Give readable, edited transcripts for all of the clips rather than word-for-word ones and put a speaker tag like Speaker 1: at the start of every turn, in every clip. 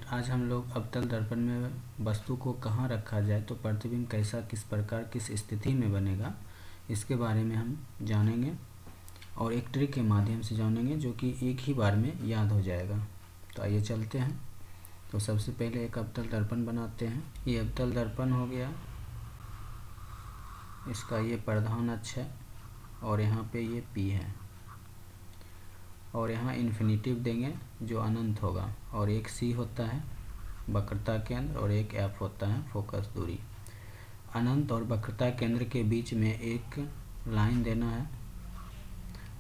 Speaker 1: आज हम लोग अवतल दर्पण में वस्तु को कहाँ रखा जाए तो प्रतिबिंब कैसा, किस प्रकार, किस स्थिति में बनेगा, इसके बारे में हम जानेंगे और एक ट्रिक के माध्यम से जानेंगे जो कि एक ही बार में याद हो जाएगा। तो आइए चलते हैं। तो सबसे पहले एक अवतल दर्पण बनाते हैं। ये अवतल दर्पण हो गया, इसका ये प्रधान अक्ष है और यहाँ पे ये P है और यहाँ इन्फिनिटिव देंगे जो अनंत होगा और एक C होता है वक्रता केंद्र और एक F होता है फोकस दूरी। अनंत और वक्रता केंद्र के बीच में एक लाइन देना है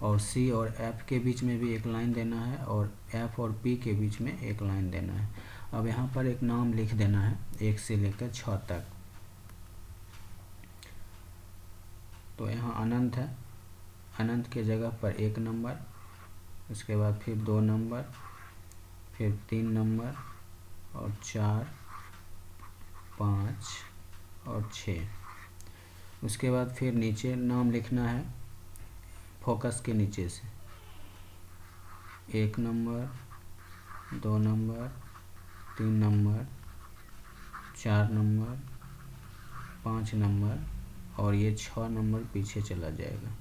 Speaker 1: और C और F के बीच में भी एक लाइन देना है और F और P के बीच में एक लाइन देना है। अब यहाँ पर एक नाम लिख देना है 1 से लेकर 6 तक। तो यहाँ अनंत है, अनंत के जगह पर 1 नंबर, उसके बाद फिर 2 नंबर, फिर 3 नंबर और 4, 5 और 6। उसके बाद फिर नीचे नाम लिखना है फोकस के नीचे से 1 number, 2 number, 3 number, 4 number, 5 number और ये 6 नंबर पीछे चला जाएगा।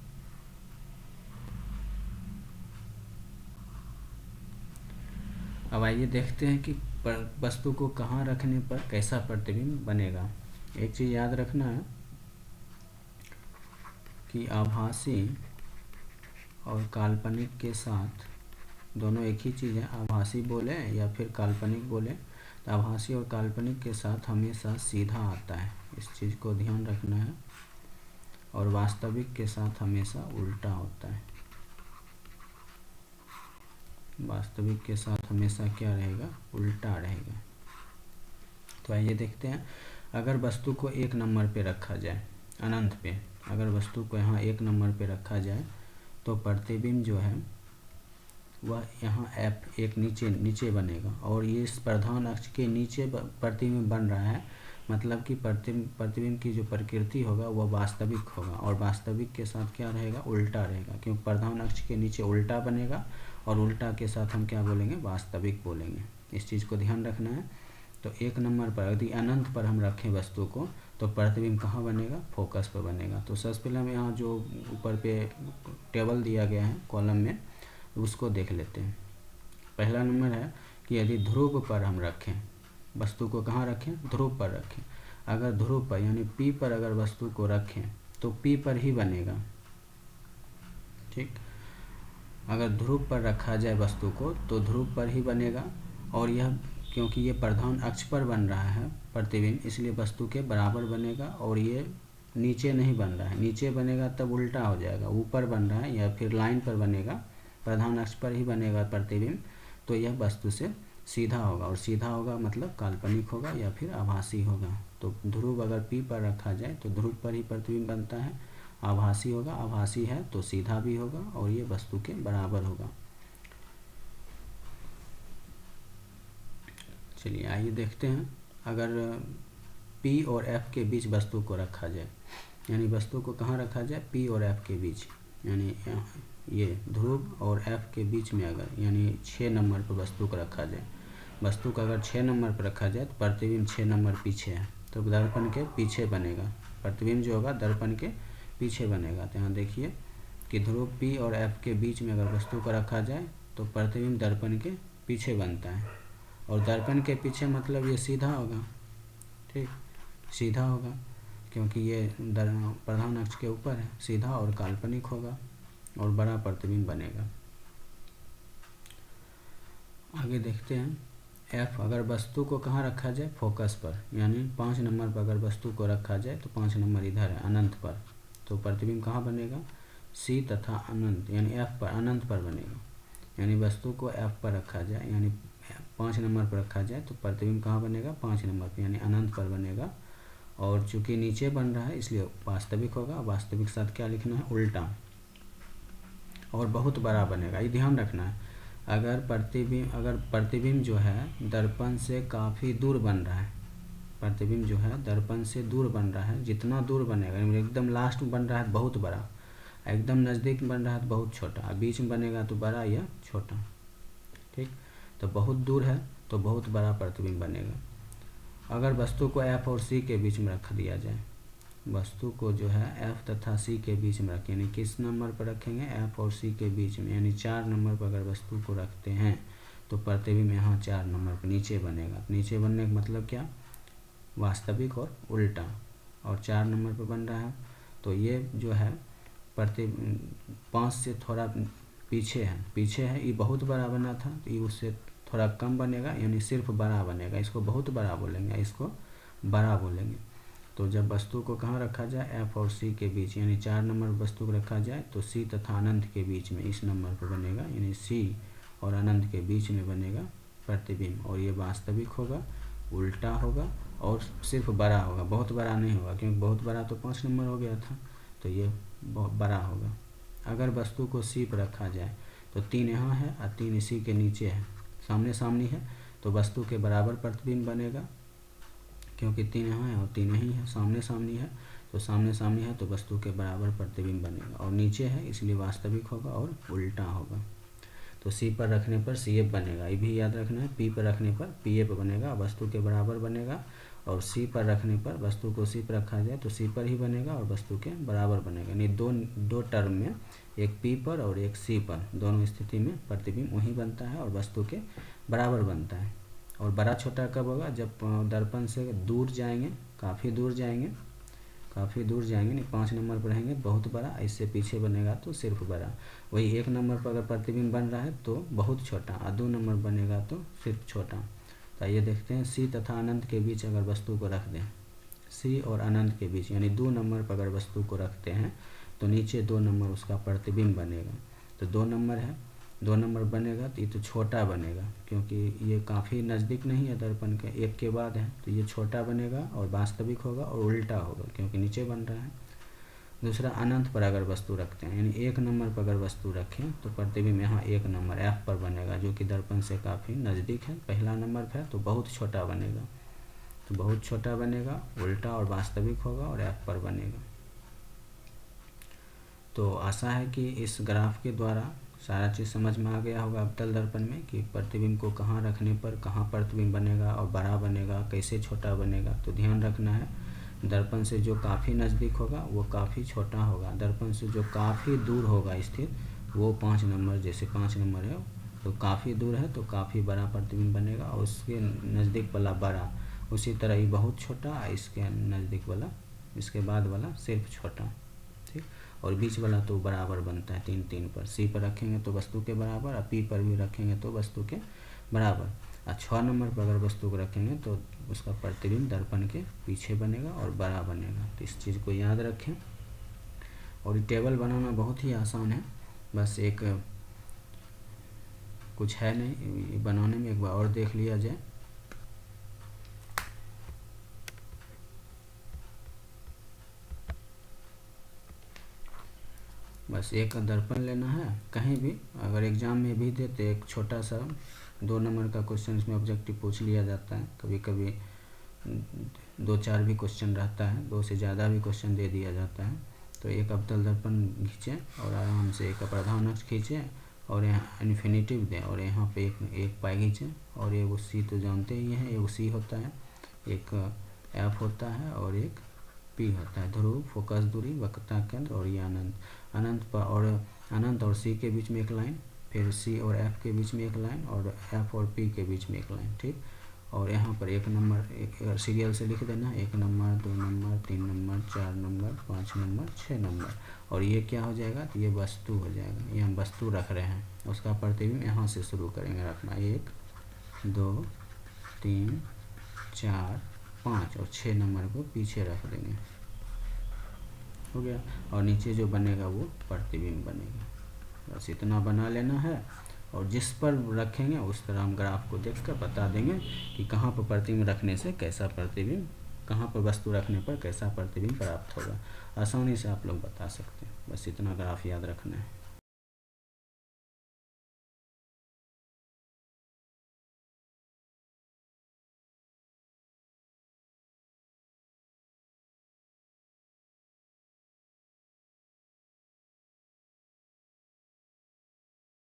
Speaker 1: अब आइए देखते हैं कि वस्तु को कहाँ रखने पर कैसा प्रतिबिंब बनेगा। एक चीज़ याद रखना है कि आभासी और काल्पनिक के साथ दोनों एक ही चीज़ है। आभासी बोले या फिर काल्पनिक बोले, तो आभासी और काल्पनिक के साथ हमेशा सीधा आता है, इस चीज़ को ध्यान रखना है। और वास्तविक के साथ हमेशा उल्टा होता है। वास्तविक के साथ हमेशा क्या रहेगा, उल्टा रहेगा। तो आइए देखते हैं। अगर वस्तु को 1 नंबर पे रखा जाए, अनंत पे अगर वस्तु को यहाँ 1 नंबर पे रखा जाए तो प्रतिबिंब जो है वह यहाँ F एक नीचे बनेगा और ये इस प्रधान अक्ष के नीचे प्रतिबिंब बन रहा है। मतलब कि प्रतिबिंब की जो प्रकृति होगा वह वास्तविक होगा और वास्तविक के साथ क्या रहेगा, उल्टा रहेगा, क्योंकि प्रधान अक्ष के नीचे उल्टा बनेगा और उल्टा के साथ हम क्या बोलेंगे, वास्तविक बोलेंगे। इस चीज़ को ध्यान रखना है। तो 1 नंबर पर यदि अनंत पर हम रखें वस्तु को तो प्रतिबिंब कहाँ बनेगा, फोकस पर बनेगा। तो सबसे पहले हम यहाँ जो ऊपर पे टेबल दिया गया है कॉलम में उसको देख लेते हैं। पहला नंबर है कि यदि ध्रुव पर हम रखें वस्तु को, कहाँ रखें, ध्रुव पर रखें। अगर ध्रुव पर यानी P पर अगर वस्तु को रखें तो P पर ही बनेगा। ठीक, अगर ध्रुव पर रखा जाए वस्तु को तो ध्रुव पर ही बनेगा और यह क्योंकि ये प्रधान अक्ष पर बन रहा है प्रतिबिंब, इसलिए वस्तु के बराबर बनेगा और ये नीचे नहीं बन रहा है। नीचे बनेगा तब उल्टा हो जाएगा, ऊपर बन रहा है या फिर लाइन पर बनेगा, प्रधान अक्ष पर ही बनेगा प्रतिबिंब, तो यह वस्तु से सीधा होगा और सीधा होगा मतलब काल्पनिक होगा या फिर आभासी होगा। तो ध्रुव अगर P पर रखा जाए तो ध्रुव पर ही प्रतिबिंब बनता है, आभासी होगा, आभासी है तो सीधा भी होगा और ये वस्तु के बराबर होगा। चलिए आइए देखते हैं। अगर P और F के बीच वस्तु को रखा जाए, यानी वस्तु को कहाँ रखा जाए, P और F के बीच, यानी ये ध्रुव और F के बीच में अगर यानी 6 नंबर पर वस्तु को रखा जाए, वस्तु को अगर 6 नंबर पर रखा जाए तो प्रतिबिंब 6 नंबर पीछे है तो दर्पण के पीछे बनेगा। प्रतिबिंब जो होगा दर्पण के पीछे बनेगा। तो यहाँ देखिए कि ध्रुव P और F के बीच में अगर वस्तु को रखा जाए तो प्रतिबिंब दर्पण के पीछे बनता है और दर्पण के पीछे मतलब ये सीधा होगा। ठीक, सीधा होगा क्योंकि ये प्रधान अक्ष के ऊपर है, सीधा और काल्पनिक होगा और बड़ा प्रतिबिंब बनेगा। आगे देखते हैं। F अगर वस्तु को कहाँ रखा जाए, फोकस पर, यानी 5 नंबर पर अगर वस्तु को रखा जाए तो 5 नंबर इधर है अनंत पर, तो प्रतिबिंब कहाँ बनेगा, C तथा अनंत यानी F पर, अनंत पर बनेगा। यानी वस्तु को F पर रखा जाए यानी 5 नंबर पर रखा जाए तो प्रतिबिंब कहाँ बनेगा, 5 नंबर पर यानी अनंत पर बनेगा और चूंकि नीचे बन रहा है इसलिए वास्तविक होगा। वास्तविक साथ क्या लिखना है, उल्टा, और बहुत बड़ा बनेगा। ये ध्यान रखना है। अगर प्रतिबिंब जो है दर्पण से काफ़ी दूर बन रहा है, प्रतिबिंब जो है दर्पण से दूर बन रहा है, जितना दूर बनेगा, एकदम लास्ट में बन रहा है बहुत बड़ा, एकदम नज़दीक बन रहा है तो बहुत छोटा, बीच में बनेगा तो बड़ा या छोटा। ठीक, तो बहुत दूर है तो बहुत बड़ा प्रतिबिंब बनेगा। अगर वस्तु को F और C के बीच में रख दिया जाए, वस्तु को जो है F तथा C के बीच में रखें, यानी किस नंबर पर रखेंगे, F और C के बीच में, यानी 4 नंबर पर अगर वस्तु को रखते हैं तो प्रतिबिंब यहाँ 4 नंबर पर नीचे बनेगा। नीचे बनने का मतलब क्या, वास्तविक और उल्टा, और 4 नंबर पर बन रहा है तो ये जो है 5 से थोड़ा पीछे है, ये बहुत बड़ा बना था तो ये उससे थोड़ा कम बनेगा, यानी सिर्फ बड़ा बनेगा। इसको बहुत बड़ा बोलेंगे, इसको बड़ा बोलेंगे। तो जब वस्तु को कहाँ रखा जाए, F और C के बीच, यानी 4 नंबर वस्तु को रखा जाए तो C तथा अनंत के बीच में इस नंबर पर बनेगा, यानी C और अनंत के बीच में बनेगा प्रतिबिंब। और ये वास्तविक होगा, उल्टा होगा और सिर्फ बड़ा होगा, बहुत बड़ा नहीं होगा, क्योंकि बहुत बड़ा तो 5 नंबर हो गया था, तो ये बहुत बड़ा होगा। अगर वस्तु को C पर रखा जाए तो 3 यहाँ है और 3 इसी के नीचे है, सामने सामनी है, तो वस्तु के बराबर प्रतिबिंब बनेगा, क्योंकि 3 यहाँ है और 3 यहीं है, सामने सामनी है, तो सामने सामनी है तो वस्तु के बराबर प्रतिबिंब बनेगा। और नीचे है इसलिए वास्तविक होगा और उल्टा होगा। तो C पर रखने पर CF बनेगा, ये भी याद रखना है। P पर रखने पर PF बनेगा, वस्तु के बराबर बनेगा। और C पर रखने पर, वस्तु को C पर रखा जाए तो C पर ही बनेगा और वस्तु के बराबर बनेगा, यानी दो टर्म में, एक P पर और एक C पर, दोनों स्थिति में प्रतिबिंब वही बनता है और वस्तु के बराबर बनता है। और बड़ा छोटा कब होगा, जब दर्पण से दूर जाएंगे, काफ़ी दूर जाएंगे, नहीं 5 नंबर पर रहेंगे बहुत बड़ा, इससे पीछे बनेगा तो सिर्फ बड़ा। वही 1 नंबर पर अगर प्रतिबिंब बन रहा है तो बहुत छोटा, और 2 नंबर बनेगा तो सिर्फ छोटा। तो ये देखते हैं, C तथा अनंत के बीच अगर वस्तु को रख दें, C और अनंत के बीच, यानी 2 नंबर पर अगर वस्तु को रखते हैं तो नीचे 2 नंबर उसका प्रतिबिंब बनेगा। तो 2 नंबर है, 2 नंबर बनेगा तो ये तो छोटा बनेगा, क्योंकि ये काफ़ी नज़दीक नहीं है दर्पण के, 1 के बाद है, तो ये छोटा बनेगा और वास्तविक होगा और उल्टा होगा, क्योंकि नीचे बन रहा है। दूसरा, अनंत पर अगर वस्तु रखते हैं, यानी 1 नंबर पर अगर वस्तु रखें तो प्रतिबिंब यहाँ 1 नंबर F पर बनेगा, जो कि दर्पण से काफ़ी नज़दीक है, पहला नंबर है, तो बहुत छोटा बनेगा, तो बहुत छोटा बनेगा, उल्टा और वास्तविक होगा और F पर बनेगा। तो आशा है कि इस ग्राफ के द्वारा सारा चीज़ समझ में आ गया होगा अवतल दर्पण में, कि प्रतिबिंब को कहाँ रखने पर कहाँ प्रतिबिंब बनेगा और बड़ा बनेगा, कैसे छोटा बनेगा। तो ध्यान रखना है, दर्पण से जो काफ़ी नज़दीक होगा वो काफ़ी छोटा होगा, दर्पण से जो काफ़ी दूर होगा स्थित वो 5 नंबर, जैसे 5 नंबर है तो काफ़ी दूर है तो काफ़ी बड़ा प्रतिबिंब बनेगा, और उसके नज़दीक वाला बड़ा, उसी तरह ही बहुत छोटा, इसके नज़दीक वाला, इसके बाद वाला सिर्फ छोटा, ठीक। और बीच वाला तो बराबर बनता है 3 पर। C पर रखेंगे तो वस्तु के बराबर, और P पर भी रखेंगे तो वस्तु के बराबर। और 6 नंबर पर अगर वस्तु को रखेंगे तो उसका प्रतिबिंब दर्पण के पीछे बनेगा और बड़ा बनेगा। तो इस चीज़ को याद रखें। और ये टेबल बनाना बहुत ही आसान है, बस एक कुछ है नहीं, बनाने में एक बार और देख लिया जाए। बस एक दर्पण लेना है, कहीं भी अगर एग्ज़ाम में भी दे तो एक छोटा सा 2 नंबर का क्वेश्चन इसमें ऑब्जेक्टिव पूछ लिया जाता है, कभी कभी 2-4 भी क्वेश्चन रहता है, 2 से ज़्यादा भी क्वेश्चन दे दिया जाता है। तो एक अवतल दर्पण खींचें और आराम से एक प्रधान अक्ष खींचें और यहाँ इन्फिनेटिव दें, और यहाँ पे एक पाई खींचें, और ये वो C तो जानते ही हैं, ये वो C होता है, एक F होता है और एक P होता है, ध्रुव, फोकस दूरी, वक्रता केंद्र, और ये अनंत और C के बीच में एक लाइन, फिर C और F के बीच में एक लाइन, और F और P के बीच में एक लाइन, ठीक। और यहाँ पर 1 नंबर एक सीरियल से लिख देना, 1 number, 2 number, 3 number, 4 number, 5 number, 6 number. और ये क्या हो जाएगा, तो ये वस्तु हो जाएगा, ये हम वस्तु रख रहे हैं, उसका प्रतिबिंब यहाँ से शुरू करेंगे रखना, 1, 2, 3, 4, 5 और 6 नंबर को पीछे रख देंगे, हो गया। और नीचे जो बनेगा वो प्रतिबिंब बनेगा। बस इतना बना लेना है, और जिस पर रखेंगे उस तरह हम ग्राफ को देखकर बता देंगे कि कहाँ पर प्रतिबिंब रखने से कैसा प्रतिबिंब, कहाँ पर वस्तु रखने पर कैसा प्रतिबिंब प्राप्त होगा। आसानी से आप लोग बता सकते हैं, बस इतना ग्राफ याद रखना है।